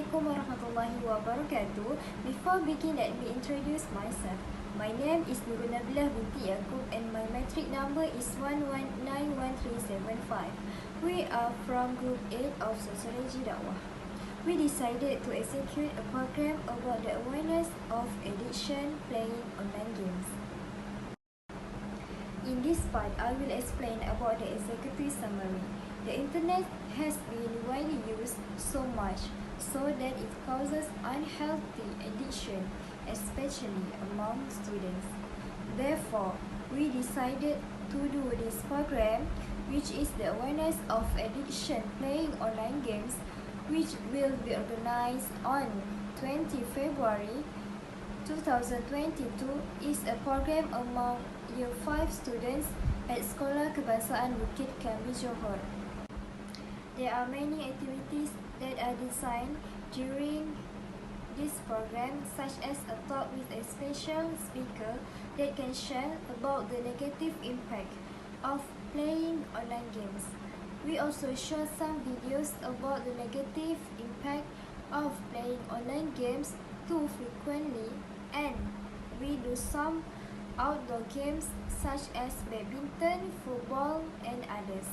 Assalamualaikum warahmatullahi wabarakatuh. Before begin, let me introduce myself. My name is Nurul Nabilah binti Yaakob and my metric number is 11911375. We are from Group 8 of Sociology Dakwah. We decided to execute a program about the awareness of addiction playing online games. In this part, I will explain about the executive summary. The internet has been widely used so much so that it causes unhealthy addiction, especially among students. Therefore, we decided to do this program, which is the awareness of addiction playing online games, which will be organized on 20 February 2022, is a program among Year 5 students at Sekolah Kebangsaan Bukit Kambi, Johor. There are many activities that are designed during this program, such as a talk with a special speaker that can share about the negative impact of playing online games. We also show some videos about the negative impact of playing online games too frequently, and we do some outdoor games such as badminton, football, and others.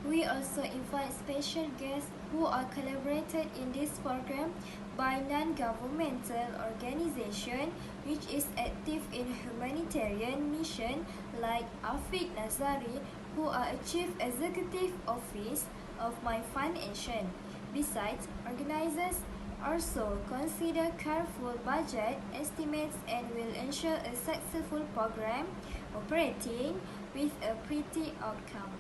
We also invite special guests who are collaborated in this program by non-governmental organizations which is active in humanitarian mission like Afiq Nazari, who are a Chief Executive Office of My Foundation. Besides, organizers also consider careful budget estimates and will ensure a successful program operating with a pretty outcome.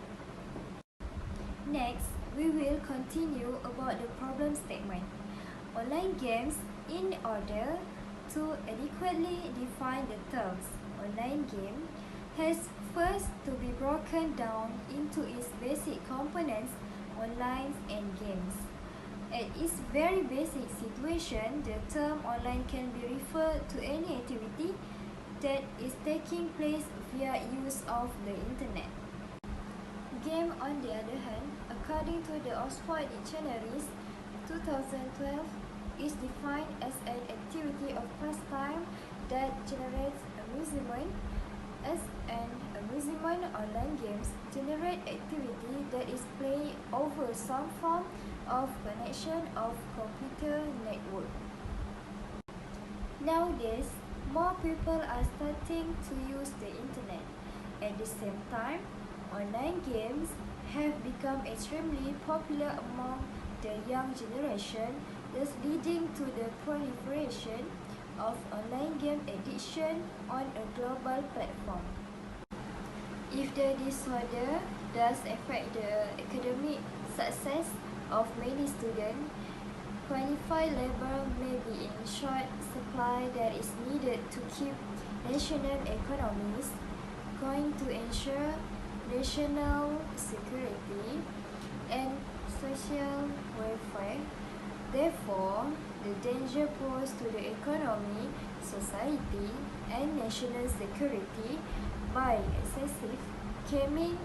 Next, we will continue about the problem statement. Online games. In order to adequately define the terms online game has first to be broken down into its basic components, online and games. At its very basic situation, the term online can be referred to any activity that is taking place via use of the internet. Game, on the other hand, according to the Oxford Dictionaries 2012, is defined as an activity of pastime that generates amusement. As an amusement, online games generate activity that is played over some form of connection of computer network. Nowadays, more people are starting to use the internet. At the same time, online games have become extremely popular among the young generation, thus leading to the proliferation of online game addiction on a global platform. If the disorder does affect the academic success of many students, qualified labor may be in short supply that is needed to keep national economies going, to ensure national security and social welfare. Therefore, the danger posed to the economy, society, and national security by excessive gaming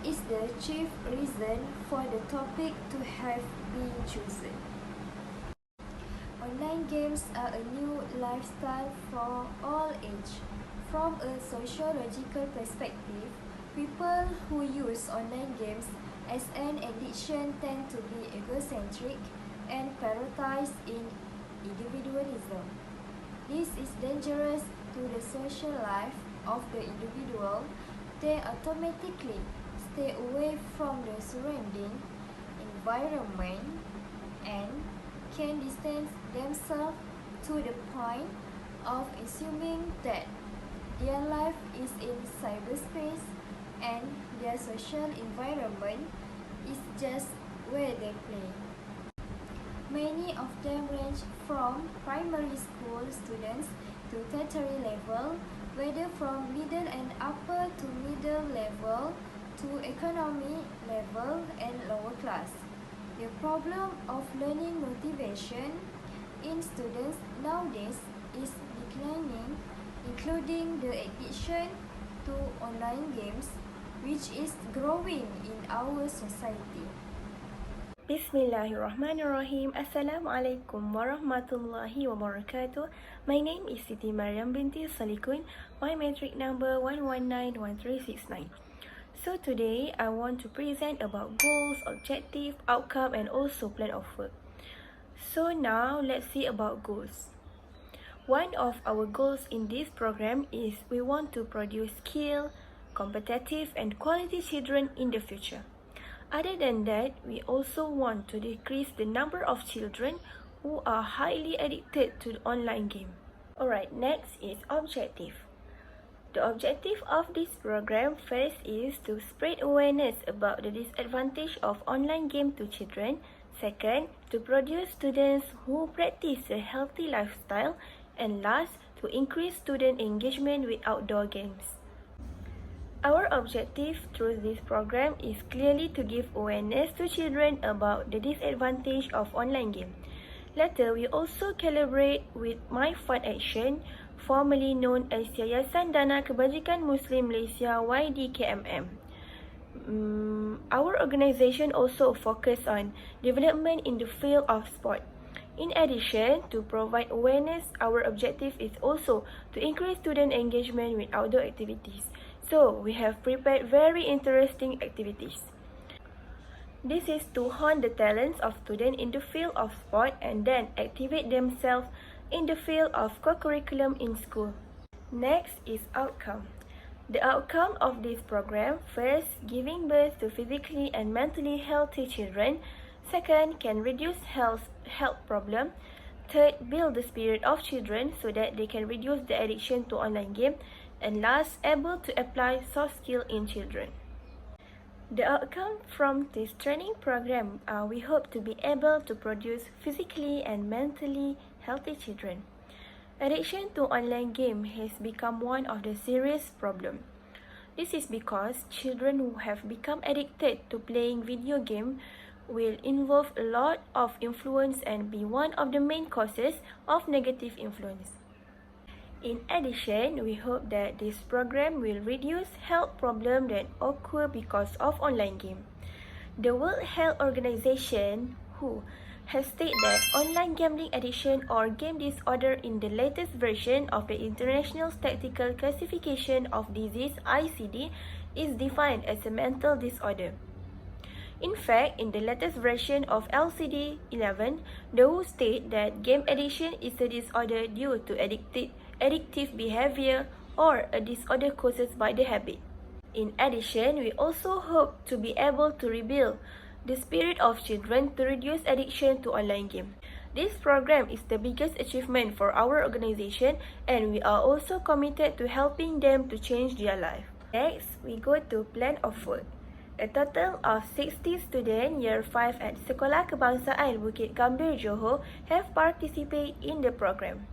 is the chief reason for the topic to have been chosen. Online games are a new lifestyle for all ages. From a sociological perspective, people who use online games as an addiction tend to be egocentric and prioritize in individualism. This is dangerous to the social life of the individual. They automatically stay away from the surrounding environment and can distance themselves to the point of assuming that their life is in cyberspace and their social environment is just where they play. Many of them range from primary school students to tertiary level, whether from middle and upper to middle level to economy level and lower class. The problem of learning motivation in students nowadays is declining, including the addiction to online games, which is growing in our society. Bismillahirrahmanirrahim. Assalamualaikum warahmatullahi wabarakatuh. My name is Siti Mariam binti Salikun. My matric number 1191369. So today I want to present about goals, objective, outcome and also plan of work. So now let's see about goals. One of our goals in this program is we want to produce skilled, competitive and quality children in the future. Other than that, we also want to decrease the number of children who are highly addicted to the online game. Alright, next is objective. The objective of this program first is to spread awareness about the disadvantage of online game to children. Second, to produce students who practice a healthy lifestyle. And last, to increase student engagement with outdoor games. Our objective through this program is clearly to give awareness to children about the disadvantage of online game. Later, we also collaborate with My Fund Action, formerly known as Yayasan Dana Kebajikan Muslim Malaysia YDKMM. Our organisation also focus on development in the field of sport. In addition, to provide awareness, our objective is also to increase student engagement with outdoor activities. So, we have prepared very interesting activities. This is to hone the talents of students in the field of sport and then activate themselves in the field of co-curriculum in school. Next is outcome. The outcome of this program, first, giving birth to physically and mentally healthy children. Second, can reduce health problem. Third, build the spirit of children so that they can reduce the addiction to online game. And last, able to apply soft skill in children. The outcome from this training program we hope to be able to produce physically and mentally healthy children. Addiction to online game has become one of the serious problems. This is because children who have become addicted to playing video game will involve a lot of influence and be one of the main causes of negative influence. In addition, we hope that this program will reduce health problems that occur because of online game. The World Health Organization, WHO, has stated that online gambling addiction or game disorder in the latest version of the International Statistical Classification of Disease (ICD) is defined as a mental disorder. In fact, in the latest version of LCD-11, the WHO state that game addiction is a disorder due to addictive behavior or a disorder caused by the habit. In addition, we also hope to be able to rebuild the spirit of children to reduce addiction to online game. This program is the biggest achievement for our organization and we are also committed to helping them to change their life. Next, we go to plan of work. A total of 60 students year 5 at Sekolah Kebangsaan Bukit Gambir, Johor have participated in the program.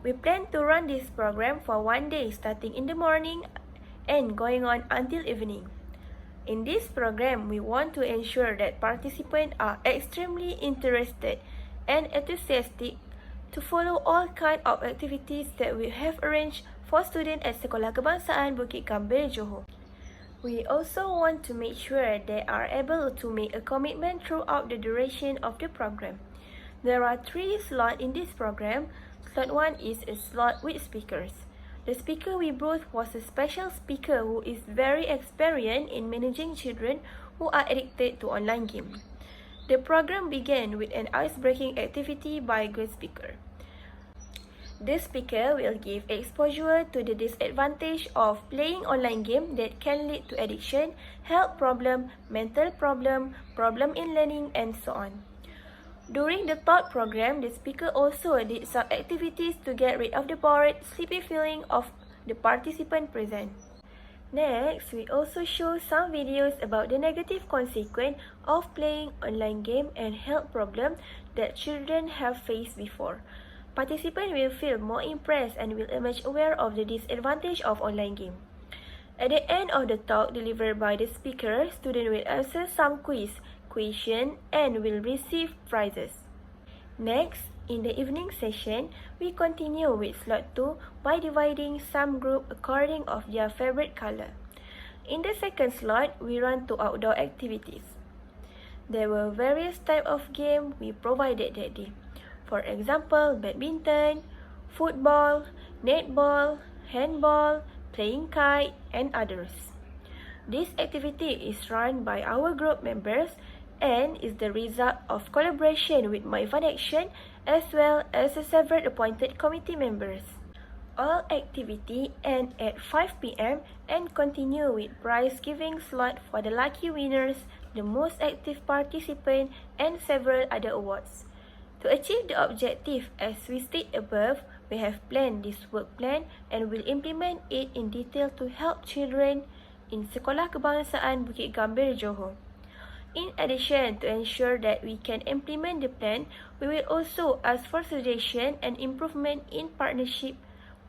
We plan to run this program for one day starting in the morning and going on until evening. In this program, we want to ensure that participants are extremely interested and enthusiastic to follow all kinds of activities that we have arranged for students at Sekolah Kebangsaan Bukit Gambir, Johor. We also want to make sure they are able to make a commitment throughout the duration of the program. There are 3 slots in this program. Slot 1 is a slot with speakers. The speaker we brought was a special speaker who is very experienced in managing children who are addicted to online games. The program began with an ice-breaking activity by a guest speaker. The speaker will give exposure to the disadvantage of playing online game that can lead to addiction, health problem, mental problem in learning and so on. During the thought program, the speaker also did some activities to get rid of the bored, sleepy feeling of the participant present. Next, we also show some videos about the negative consequence of playing online game and health problems that children have faced before. Participants will feel more impressed and will emerge aware of the disadvantage of online game. At the end of the talk delivered by the speaker, students will answer some questions and will receive prizes. Next, in the evening session, we continue with slot 2 by dividing some group according of their favorite color. In the second slot, we run to outdoor activities. There were various types of games we provided that day. For example, badminton, football, netball, handball, playing kite, and others. This activity is run by our group members and is the result of collaboration with My Fun Action as well as the several appointed committee members. All activity end at 5 p.m. and continue with prize giving slot for the lucky winners, the most active participant, and several other awards. To achieve the objective as we state above, we have planned this work plan and will implement it in detail to help children in Sekolah Kebangsaan Bukit Gambir, Johor. In addition, to ensure that we can implement the plan, we will also ask for suggestion and improvement in partnership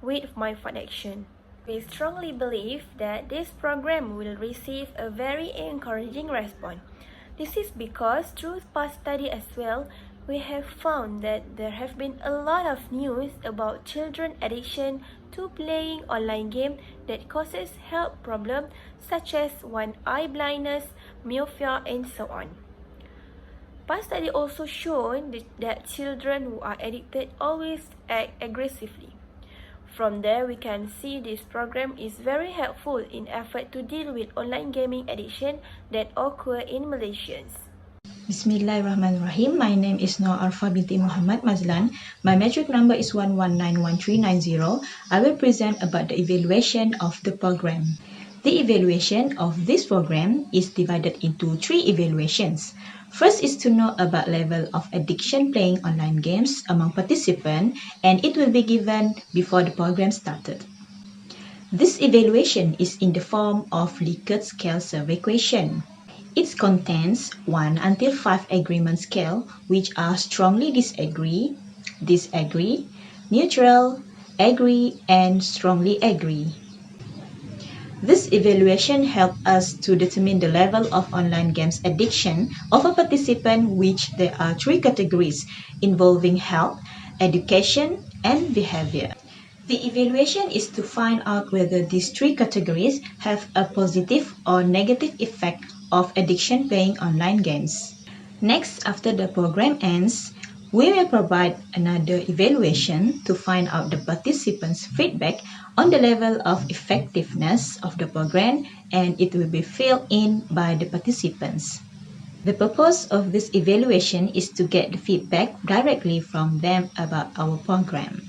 with My Fun Action. We strongly believe that this program will receive a very encouraging response. This is because through past study as well, we have found that there have been a lot of news about children addiction to playing online games that causes health problems such as one-eye blindness, myopia, and so on. Past study also shown that children who are addicted always act aggressively. From there, we can see this program is very helpful in effort to deal with online gaming addiction that occur in Malaysians. Bismillahirrahmanirrahim. My name is Noor Arfa binti Muhammad Mazlan. My metric number is 1191390. I will present about the evaluation of the program. The evaluation of this program is divided into 3 evaluations. First is to know about level of addiction playing online games among participants, and it will be given before the program started. This evaluation is in the form of Likert scale survey question. It contains 1 until 5 agreement scale, which are strongly disagree, disagree, neutral, agree, and strongly agree. This evaluation helps us to determine the level of online games addiction of a participant, which there are 3 categories involving health, education, and behavior. The evaluation is to find out whether these 3 categories have a positive or negative effect of addiction playing online games. Next, after the program ends, we will provide another evaluation to find out the participants' feedback on the level of effectiveness of the program, and it will be filled in by the participants. The purpose of this evaluation is to get the feedback directly from them about our program.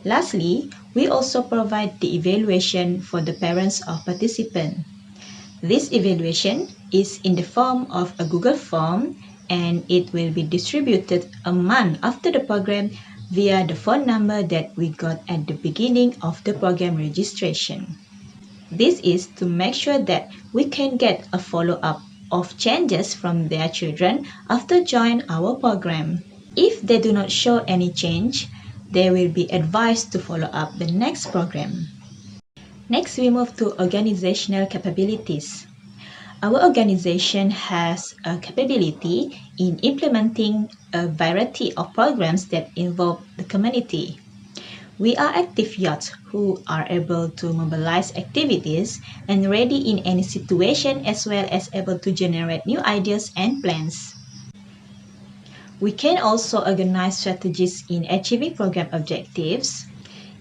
Lastly, we also provide the evaluation for the parents of participants. This evaluation is in the form of a Google form, and it will be distributed a month after the program via the phone number that we got at the beginning of the program registration. This is to make sure that we can get a follow-up of changes from their children after joining our program. If they do not show any change, they will be advised to follow up the next program. Next, we move to organizational capabilities. Our organization has a capability in implementing a variety of programs that involve the community. We are active youths who are able to mobilize activities and ready in any situation, as well as able to generate new ideas and plans. We can also organize strategies in achieving program objectives.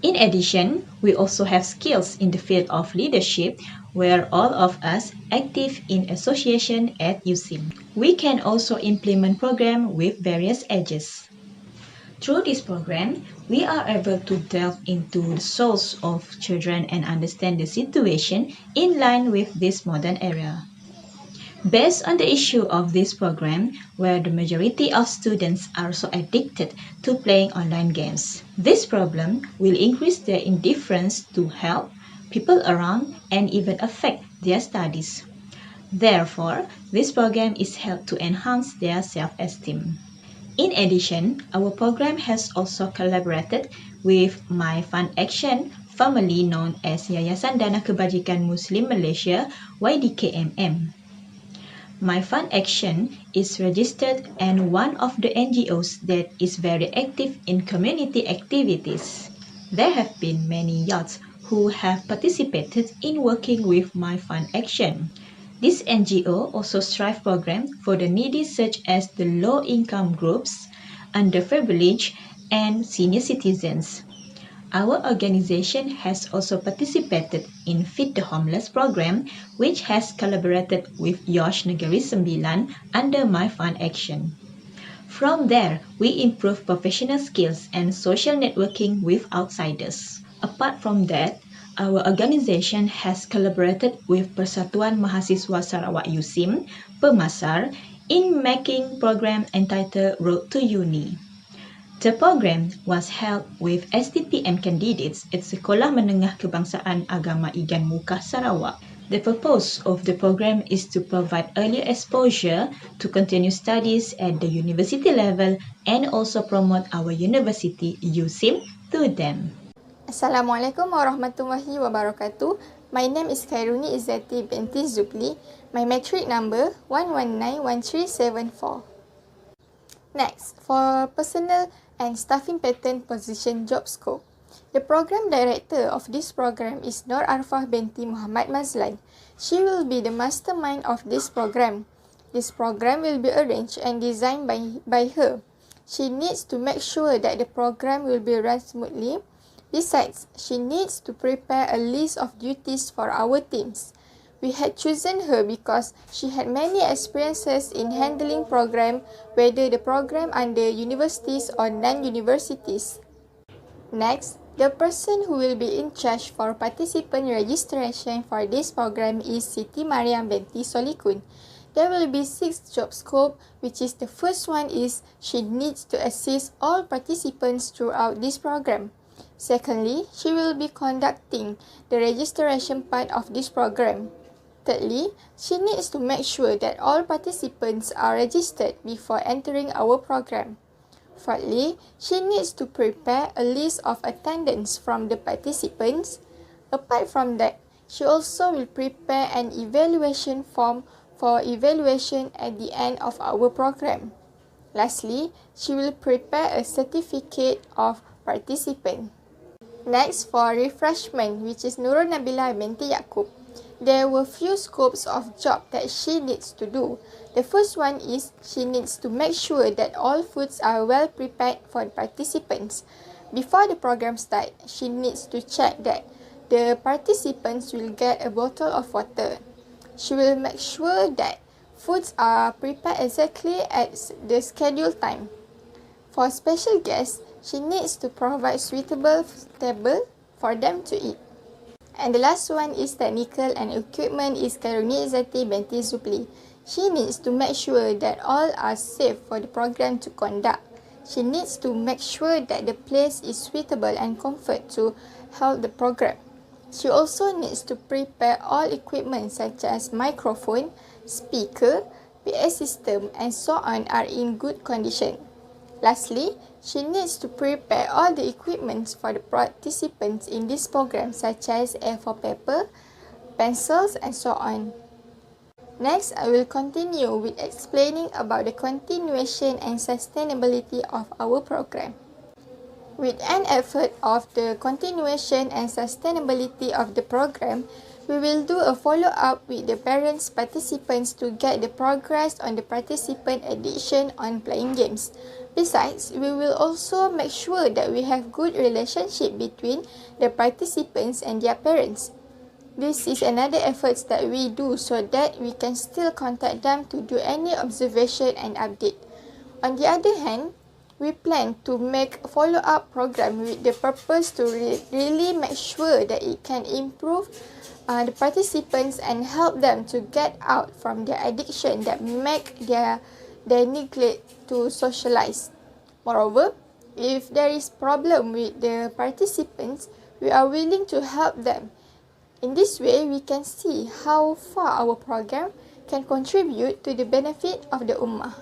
In addition, we also have skills in the field of leadership, where all of us active in association at USIM. We can also implement programs with various ages. Through this program, we are able to delve into the souls of children and understand the situation in line with this modern era. Based on the issue of this program, where the majority of students are so addicted to playing online games, this problem will increase their indifference to help people around and even affect their studies. Therefore, this program is held to enhance their self-esteem. In addition, our program has also collaborated with My Fun Action, formerly known as Yayasan Dana Kebajikan Muslim Malaysia (YDKMM). My Fun Action is registered and one of the NGOs that is very active in community activities. There have been many youths who have participated in working with My Fun Action. This NGO also strives programs for the needy such as the low-income groups, underprivileged, and senior citizens. Our organization has also participated in Feed the Homeless program, which has collaborated with Yosh Negeri Sembilan under My Fund Action. From there, we improve professional skills and social networking with outsiders. Apart from that, our organization has collaborated with Persatuan Mahasiswa Sarawak USIM, Pemasar, in making program entitled Road to Uni. The program was held with STPM candidates at Sekolah Menengah Kebangsaan Agama Igan Mukah Sarawak. The purpose of the program is to provide earlier exposure to continue studies at the university level and also promote our university USIM to them. Assalamualaikum warahmatullahi wabarakatuh. My name is Khairuni Izzati binti Zubli. My matric number 1191374. Next, for personnel and staffing pattern position Jobscope. The program director of this program is Nur Arfah binti Muhammad Mazlan. She will be the mastermind of this program. This program will be arranged and designed by her. She needs to make sure that the program will be run smoothly. Besides, she needs to prepare a list of duties for our teams. We had chosen her because she had many experiences in handling program, whether the program under universities or non-universities. Next, the person who will be in charge for participant registration for this program is Siti Mariam binti Solikun. There will be 6 job scope, which is the first one is she needs to assist all participants throughout this program. Secondly, she will be conducting the registration part of this program. Thirdly, she needs to make sure that all participants are registered before entering our program. Fourthly, she needs to prepare a list of attendance from the participants. Apart from that, she also will prepare an evaluation form for evaluation at the end of our program. Lastly, she will prepare a certificate of participant. Next, for refreshment, which is Nurul Nabila binti Yaakob. There were few scopes of job that she needs to do. The first one is she needs to make sure that all foods are well prepared for the participants. Before the program starts, she needs to check that the participants will get a bottle of water. She will make sure that foods are prepared exactly at the scheduled time. For special guests, she needs to provide suitable table for them to eat. And the last one is technical and equipment is Khairuni Izzati binti Zubli. She needs to make sure that all are safe for the program to conduct. She needs to make sure that the place is suitable and comfort to help the program. She also needs to prepare all equipment such as microphone, speaker, PA system and so on are in good condition. Lastly, she needs to prepare all the equipment for the participants in this program such as A4 paper, pencils and so on. Next, I will continue with explaining about the continuation and sustainability of our program. With an effort of the continuation and sustainability of the program, we will do a follow-up with the parents participants to get the progress on the participant addiction on playing games. Besides, we will also make sure that we have good relationship between the participants and their parents. This is another effort that we do so that we can still contact them to do any observation and update. On the other hand, we plan to make a follow-up program with the purpose to really make sure that it can improve the participants and help them to get out from their addiction that make their neglect to socialize. Moreover, if there is problem with the participants, we are willing to help them. In this way, we can see how far our program can contribute to the benefit of the Ummah.